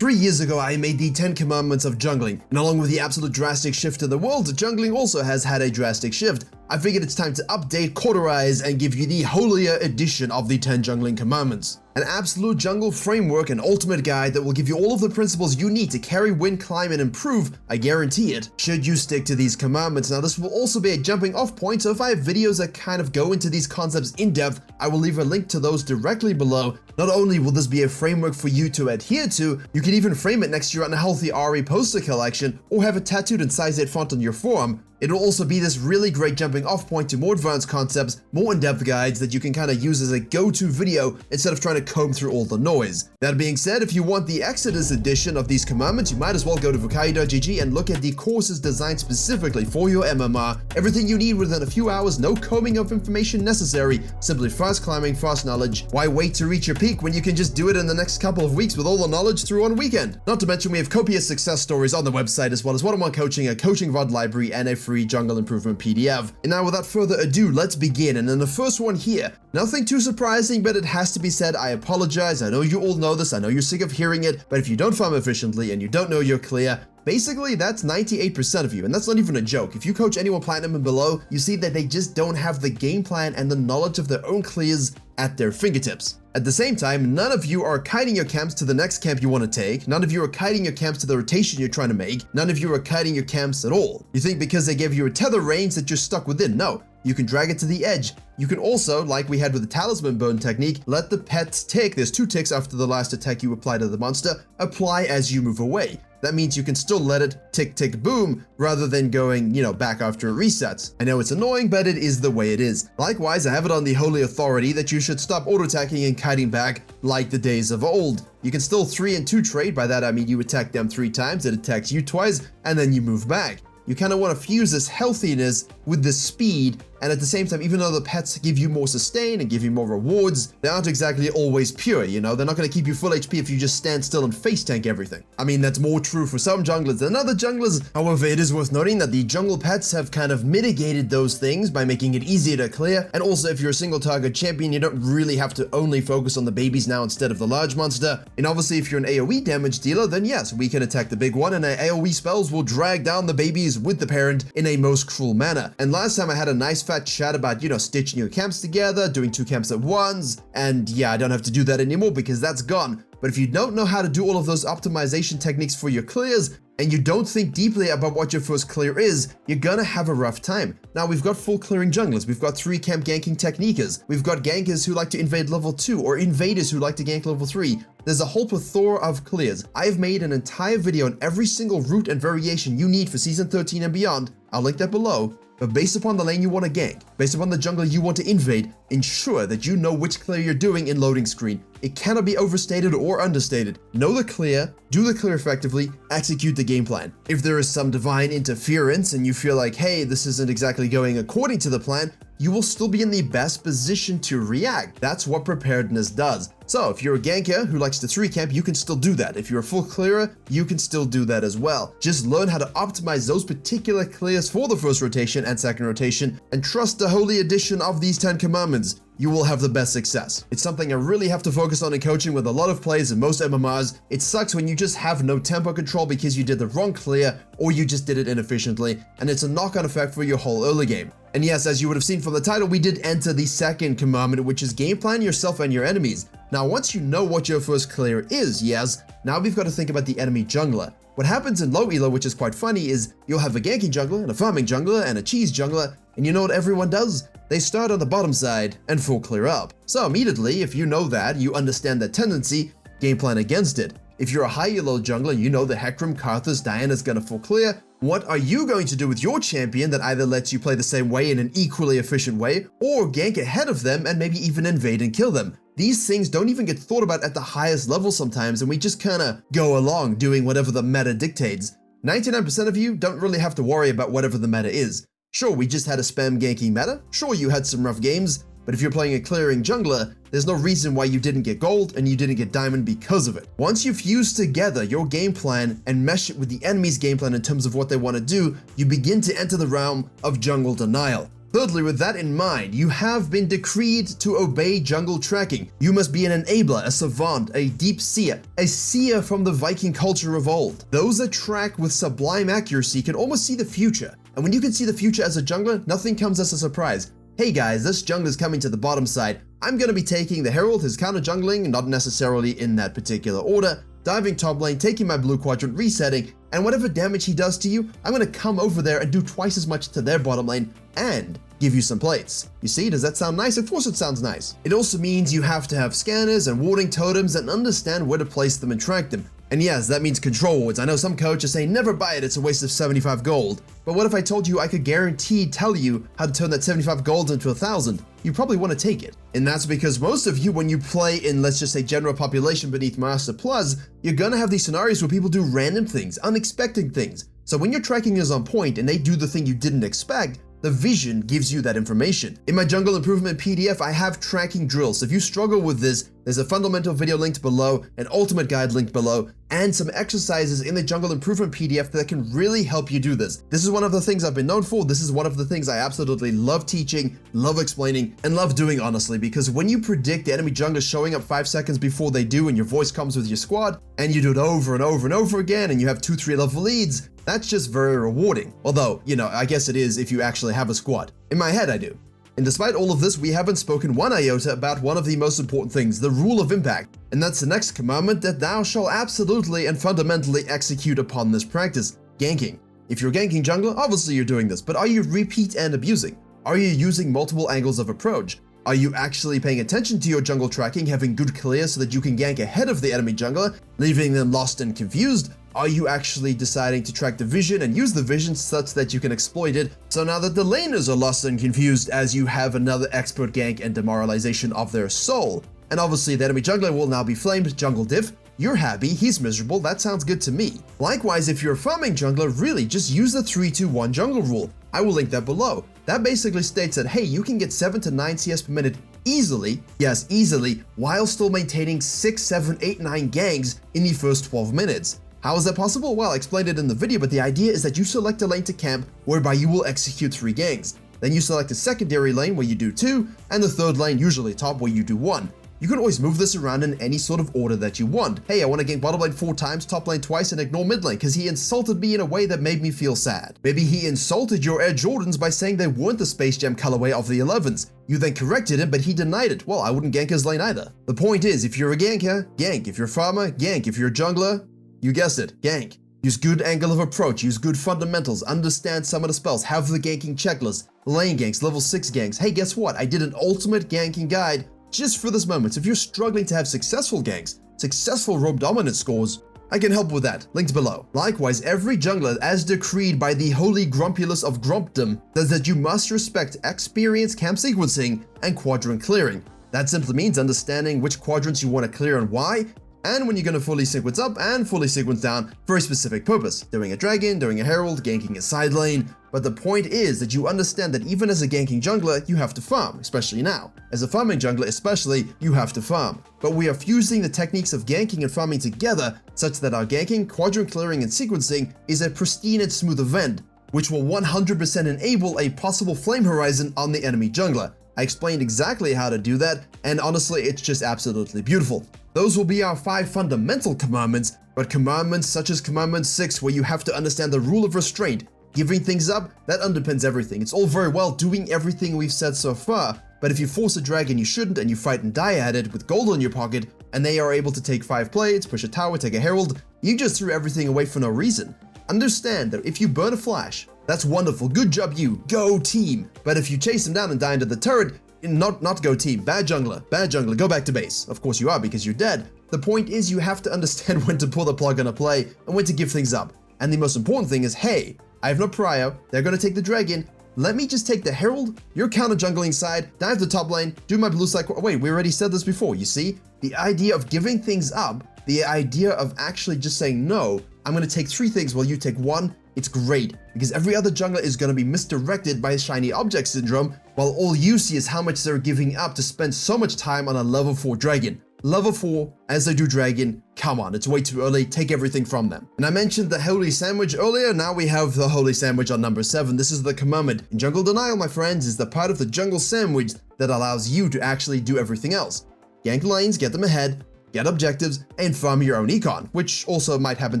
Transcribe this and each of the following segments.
3 years ago, I made the 10 commandments of jungling, and along with the absolute drastic shift in the world, jungling also has had a drastic shift. I figured it's time to update, cauterize, and give you the holier edition of the 10 jungling commandments. An absolute jungle framework and ultimate guide that will give you all of the principles you need to carry, win, climb, and improve, I guarantee it, should you stick to these commandments. Now, this will also be a jumping off point, so if I have videos that kind of go into these concepts in depth, I will leave a link to those directly below. Not only will this be a framework for you to adhere to, you can even frame it next to your unhealthy RE poster collection or have it tattooed in size 8 font on your forearm. It'll also be this really great jumping off point to more advanced concepts, more in-depth guides that you can kind of use as a go-to video instead of trying to comb through all the noise. That being said, if you want the Exodus edition of these commandments, you might as well go to Virkayu.gg and look at the courses designed specifically for your MMR. Everything you need within a few hours, no combing of information necessary, simply fast climbing, fast knowledge. Why wait to reach your peak when you can just do it in the next couple of weeks with all the knowledge through one weekend? Not to mention we have copious success stories on the website as well as one-on-one coaching, a coaching VOD library, and a free jungle improvement PDF. And now without further ado, let's begin. And then the first one here, nothing too surprising, but it has to be said, I apologize. I know you all know this, I know you're sick of hearing it, but if you don't farm efficiently and you don't know you're clear, basically that's 98% of you, and that's not even a joke. If you coach anyone platinum and below, you see that they just don't have the game plan and the knowledge of their own clears at their fingertips. At the same time, none of you are kiting your camps to the next camp you want to take. None of you are kiting your camps to the rotation you're trying to make. None of you are kiting your camps at all. You think because they gave you a tether range that you're stuck within. No, you can drag it to the edge. You can also, like we had with the talisman burn technique, let the pets tick. There's 2 ticks after the last attack you apply to the monster. Apply as you move away. That means you can still let it tick, tick, boom, rather than going, back after it resets. I know it's annoying, but it is the way it is. Likewise, I have it on the holy authority that you should stop auto-attacking and kiting back like the days of old. You can still 3 and 2 trade. By that, I mean you attack them 3 times, it attacks you twice, and then you move back. You kind of want to fuse this healthiness with the speed, and at the same time, even though the pets give you more sustain and give you more rewards, they aren't exactly always pure, They're not going to keep you full HP if you just stand still and face tank everything. I mean, that's more true for some junglers than other junglers. However, it is worth noting that the jungle pets have kind of mitigated those things by making it easier to clear, and also if you're a single target champion, you don't really have to only focus on the babies now instead of the large monster. And obviously, if you're an AoE damage dealer, then yes, we can attack the big one, and our AoE spells will drag down the babies with the parent in a most cruel manner. And last time I had a nice fat chat about, stitching your camps together, doing 2 camps at once, and yeah, I don't have to do that anymore because that's gone. But if you don't know how to do all of those optimization techniques for your clears, and you don't think deeply about what your first clear is, you're gonna have a rough time. Now, we've got full clearing junglers, we've got 3 camp ganking techniquers, we've got gankers who like to invade level 2, or invaders who like to gank level 3. There's a whole plethora of clears. I've made an entire video on every single route and variation you need for Season 13 and beyond. I'll link that below. But based upon the lane you want to gank, based upon the jungle you want to invade, ensure that you know which clear you're doing in loading screen. It cannot be overstated or understated. Know the clear, do the clear effectively, execute the game plan. If there is some divine interference and you feel like, hey, this isn't exactly going according to the plan, you will still be in the best position to react. That's what preparedness does. So if you're a ganker who likes to 3 camp, you can still do that. If you're a full clearer, you can still do that as well. Just learn how to optimize those particular clears for the first rotation and second rotation, and trust the holy edition of these 10 commandments. You will have the best success. It's something I really have to focus on in coaching with a lot of players in most MMRs. It sucks when you just have no tempo control because you did the wrong clear or you just did it inefficiently, and it's a knock-on effect for your whole early game. And yes, as you would have seen from the title, we did enter the second commandment, which is game plan yourself and your enemies. Now, once you know what your first clear is, yes, now we've got to think about the enemy jungler. What happens in low elo, which is quite funny, is you'll have a ganking jungler and a farming jungler and a cheese jungler, and you know what everyone does? They start on the bottom side and full clear up. So immediately, if you know that, you understand that tendency, game plan against it. If you're a high elo jungler, you know the Hecarim, Karthus, Diana's gonna full clear. What are you going to do with your champion that either lets you play the same way in an equally efficient way, or gank ahead of them and maybe even invade and kill them? These things don't even get thought about at the highest level sometimes, and we just kinda go along doing whatever the meta dictates. 99% of you don't really have to worry about whatever the meta is. Sure, we just had a spam ganking meta. Sure, you had some rough games, but if you're playing a clearing jungler, there's no reason why you didn't get gold and you didn't get diamond because of it. Once you fuse together your game plan and mesh it with the enemy's game plan in terms of what they want to do, you begin to enter the realm of jungle denial. Thirdly, with that in mind, you have been decreed to obey jungle tracking. You must be an enabler, a savant, a deep seer, a seer from the Viking culture of old. Those that track with sublime accuracy can almost see the future. And when you can see the future as a jungler, nothing comes as a surprise. Hey guys, this jungler's coming to the bottom side. I'm going to be taking the Herald, his counter jungling, not necessarily in that particular order, diving top lane, taking my blue quadrant, resetting, and whatever damage he does to you, I'm going to come over there and do twice as much to their bottom lane and give you some plates. You see, does that sound nice? Of course it sounds nice. It also means you have to have scanners and warding totems and understand where to place them and track them. And yes, that means control wards. I know some coaches say never buy it, it's a waste of 75 gold. But what if I told you I could guaranteed tell you how to turn that 75 gold into 1,000? You probably want to take it. And that's because most of you, when you play in, let's just say, general population beneath Master Plus, you're gonna have these scenarios where people do random things, unexpected things. So when your tracking is on point and they do the thing you didn't expect, the vision gives you that information. In my Jungle Improvement PDF, I have tracking drills. So if you struggle with this, there's a fundamental video linked below, an ultimate guide linked below, and some exercises in the Jungle Improvement PDF that can really help you do this. This is one of the things I've been known for. This is one of the things I absolutely love teaching, love explaining, and love doing, honestly, because when you predict the enemy jungler showing up 5 seconds before they do and your voice comes with your squad, and you do it over and over and over again, and you have 2-3 level leads, that's just very rewarding. Although, you know, I guess it is if you actually have a squad. In my head, I do. And despite all of this, we haven't spoken one iota about one of the most important things, the rule of impact. And that's the next commandment that thou shalt absolutely and fundamentally execute upon this practice, ganking. If you're ganking jungler, obviously you're doing this, but are you repeat and abusing? Are you using multiple angles of approach? Are you actually paying attention to your jungle tracking, having good clear so that you can gank ahead of the enemy jungler, leaving them lost and confused? Are you actually deciding to track the vision and use the vision such that you can exploit it, so now that the laners are lost and confused as you have another expert gank and demoralization of their soul? And obviously the enemy jungler will now be flamed, jungle diff. You're happy, he's miserable, that sounds good to me. Likewise, if you're a farming jungler, really just use the 3-2-1 jungle rule. I will link that below. That basically states that, hey, you can get 7 to 9 CS per minute easily, yes, easily, while still maintaining 6, 7, 8, 9 ganks in the first 12 minutes. How is that possible? Well, I explained it in the video, but the idea is that you select a lane to camp whereby you will execute 3 ganks. Then you select a secondary lane where you do 2, and the third lane, usually top, where you do 1. You can always move this around in any sort of order that you want. Hey, I want to gank bottom lane 4 times, top lane twice, and ignore mid lane because he insulted me in a way that made me feel sad. Maybe he insulted your Air Jordans by saying they weren't the Space Jam colorway of the 11s. You then corrected him, but he denied it. Well, I wouldn't gank his lane either. The point is, if you're a ganker, gank. If you're a farmer, gank. If you're a jungler, you guessed it, gank. Use good angle of approach, use good fundamentals, understand some of the spells, have the ganking checklist, lane ganks, level 6 ganks. Hey, guess what? I did an ultimate ganking guide just for this moment. So if you're struggling to have successful ganks, successful roam dominance scores, I can help with that, linked below. Likewise, every jungler, as decreed by the holy grumpulus of grumpdom, says that you must respect experience camp sequencing and quadrant clearing. That simply means understanding which quadrants you want to clear and why, and when you're going to fully sequence up and fully sequence down for a specific purpose. Doing a dragon, doing a herald, ganking a side lane. But the point is that you understand that even as a ganking jungler, you have to farm, especially now. As a farming jungler especially, you have to farm. But we are fusing the techniques of ganking and farming together such that our ganking, quadrant clearing, and sequencing is a pristine and smooth event, which will 100% enable a possible flame horizon on the enemy jungler. I explained exactly how to do that, and honestly, it's just absolutely beautiful. Those will be our 5 fundamental commandments, but commandments such as commandment 6, where you have to understand the rule of restraint, giving things up, that underpins everything. It's all very well doing everything we've said so far, but if you force a dragon you shouldn't and you fight and die at it with gold in your pocket, and they are able to take 5 plates, push a tower, take a herald, you just threw everything away for no reason. Understand that if you burn a flash, that's wonderful, good job you, go team. But if you chase him down and die into the turret, not go team, bad jungler, go back to base. Of course you are because you're dead. The point is you have to understand when to pull the plug on a play and when to give things up. And the most important thing is, hey, I have no prio, they're gonna take the dragon, let me just take the herald, your counter jungling side, dive the top lane, do my blue side. Wait, we already said this before, you see? The idea of giving things up, the idea of actually just saying no, I'm gonna take 3 things while you take 1, it's great, because every other jungler is going to be misdirected by shiny object syndrome, while all you see is how much they're giving up to spend so much time on a level 4 dragon. Level 4, as they do dragon, come on, it's way too early, take everything from them. And I mentioned the Holy Sandwich earlier, now we have the Holy Sandwich on number 7. This is the commandment. In Jungle Denial, my friends, is the part of the jungle sandwich that allows you to actually do everything else. Gank lanes, get them ahead, get objectives, and farm your own econ, which also might happen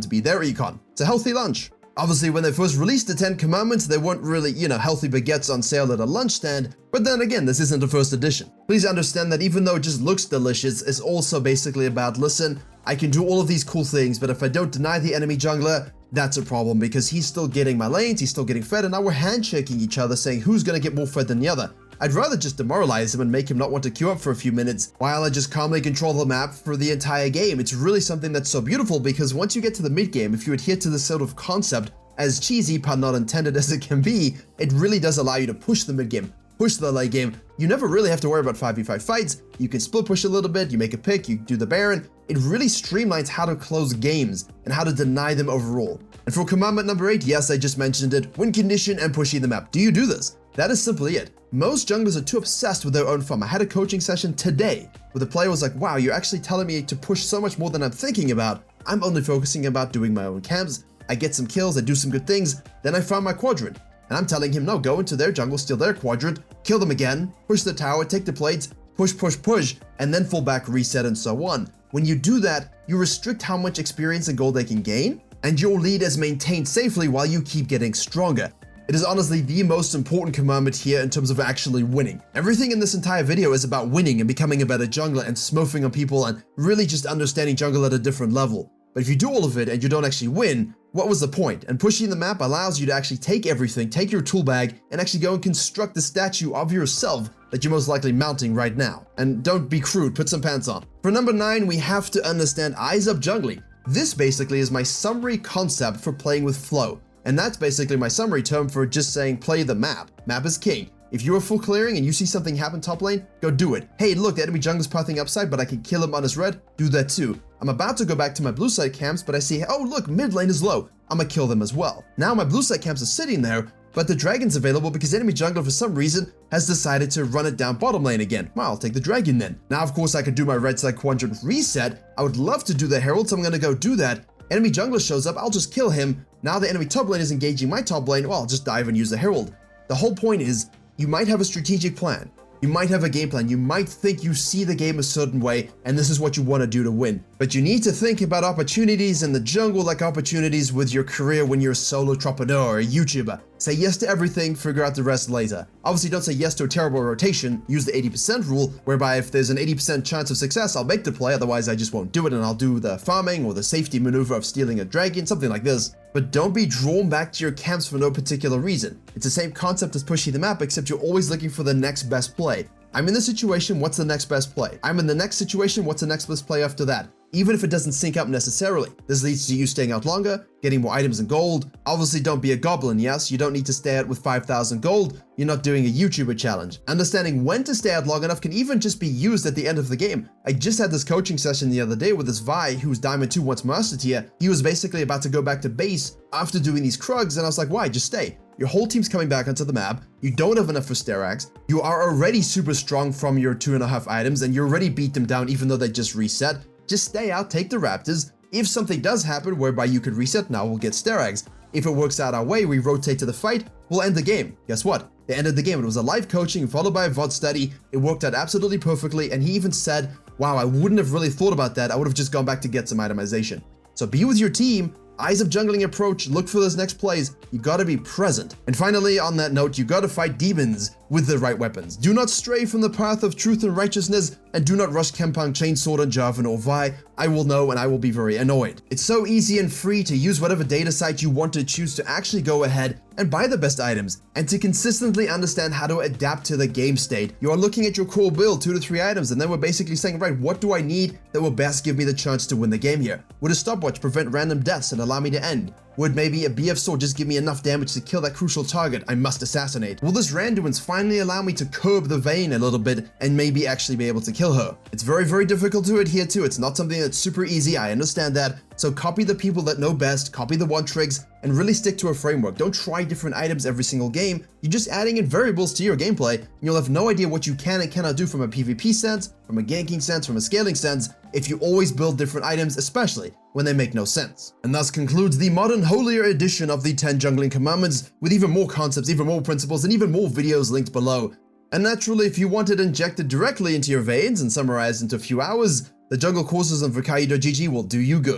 to be their econ. It's a healthy lunch. Obviously, when they first released the 10 Commandments, they weren't really, healthy baguettes on sale at a lunch stand, but then again, this isn't the first edition. Please understand that even though it just looks delicious, it's also basically about, listen, I can do all of these cool things, but if I don't deny the enemy jungler, that's a problem because he's still getting my lanes, he's still getting fed, and now we're handshaking each other saying who's gonna get more fed than the other. I'd rather just demoralize him and make him not want to queue up for a few minutes while I just calmly control the map for the entire game. It's really something that's so beautiful because once you get to the mid game, if you adhere to this sort of concept, as cheesy, pun not intended as it can be, it really does allow you to push the mid game, push the late game. You never really have to worry about 5v5 fights. You can split push a little bit, you make a pick, you do the Baron. It really streamlines how to close games and how to deny them overall. And for commandment number 8, yes, I just mentioned it, win condition and pushing the map. Do you do this? That is simply it. Most junglers are too obsessed with their own farm. I had a coaching session today where the player was like, wow, you're actually telling me to push so much more than I'm thinking about. I'm only focusing about doing my own camps. I get some kills, I do some good things, then I farm my quadrant. And I'm telling him, no, go into their jungle, steal their quadrant, kill them again, push the tower, take the plates, push, and then fall back, reset, and so on. When you do that, you restrict how much experience and gold they can gain, and your lead is maintained safely while you keep getting stronger. It is honestly the most important commandment here in terms of actually winning. Everything in this entire video is about winning and becoming a better jungler and smurfing on people and really just understanding jungle at a different level. But if you do all of it and you don't actually win, what was the point? And pushing the map allows you to actually take everything, take your tool bag, and actually go and construct the statue of yourself that you're most likely mounting right now. And don't be crude, put some pants on. For number 9, we have to understand eyes up jungling. This basically is my summary concept for playing with flow. And that's basically my summary term for just saying play the map. Map is king. If you're full clearing and you see something happen top lane, go do it. Hey, look, the enemy jungler's pathing upside, but I can kill him on his red. Do that too. I'm about to go back to my blue side camps, but I see, oh look, mid lane is low. I'ma kill them as well. Now my blue side camps are sitting there, but the dragon's available because enemy jungler for some reason has decided to run it down bottom lane again. Well, I'll take the dragon then. Now, of course, I could do my red side quadrant reset. I would love to do the herald, so I'm gonna go do that. Enemy jungler shows up, I'll just kill him. Now the enemy top lane is engaging my top lane, well, I'll just dive and use the herald. The whole point is, you might have a strategic plan. You might have a game plan. You might think you see the game a certain way, and this is what you want to do to win. But you need to think about opportunities in the jungle like opportunities with your career when you're a solo entrepreneur or a YouTuber. Say yes to everything, figure out the rest later. Obviously, don't say yes to a terrible rotation. Use the 80% rule, whereby if there's an 80% chance of success, I'll make the play, otherwise I just won't do it and I'll do the farming or the safety maneuver of stealing a dragon, something like this. But don't be drawn back to your camps for no particular reason. It's the same concept as pushing the map, except you're always looking for the next best play. I'm in this situation, what's the next best play? I'm in the next situation, what's the next best play after that? Even if it doesn't sync up necessarily. This leads to you staying out longer, getting more items and gold. Obviously, don't be a goblin, yes? You don't need to stay out with 5,000 gold. You're not doing a YouTuber challenge. Understanding when to stay out long enough can even just be used at the end of the game. I just had this coaching session the other day with this Vi who's Diamond 2 once Master Tier. He was basically about to go back to base after doing these krugs, and I was like, why? Just stay. Your whole team's coming back onto the map, you don't have enough for Sterax, you are already super strong from your 2.5 items, and you already beat them down even though they just reset. Just stay out, take the Raptors. If something does happen whereby you could reset, now we'll get Sterax. If it works out our way, we rotate to the fight, we'll end the game. Guess what? They ended the game. It was a live coaching followed by a VOD study. It worked out absolutely perfectly, and he even said, wow, I wouldn't have really thought about that. I would have just gone back to get some itemization. So be with your team, eyes of jungling approach, look for those next plays, you gotta be present. And finally, on that note, you gotta fight demons with the right weapons. Do not stray from the path of truth and righteousness, and do not rush Kempang, Chainsword, and Jarvan or Vi. I will know and I will be very annoyed. It's so easy and free to use whatever data site you want to choose to actually go ahead and buy the best items, and to consistently understand how to adapt to the game state. You are looking at your core build, 2 to 3 items, and then we're basically saying, right, what do I need that will best give me the chance to win the game here? Would a stopwatch prevent random deaths and allow me to end? Would maybe a BF sword just give me enough damage to kill that crucial target I must assassinate? Will this Randuin's finally allow me to curb the Vayne a little bit and maybe actually be able to kill her? It's very, very difficult to adhere to. It's not something it's super easy, I understand that. So copy the people that know best, copy the one tricks, and really stick to a framework. Don't try different items every single game. You're just adding in variables to your gameplay, and you'll have no idea what you can and cannot do from a PvP sense, from a ganking sense, from a scaling sense, if you always build different items, especially when they make no sense. And thus concludes the modern holier edition of the 10 jungling commandments, with even more concepts, even more principles, and even more videos linked below. And naturally, if you want it injected directly into your veins and summarized into a few hours, the jungle courses on Virkayu.gg will do you good.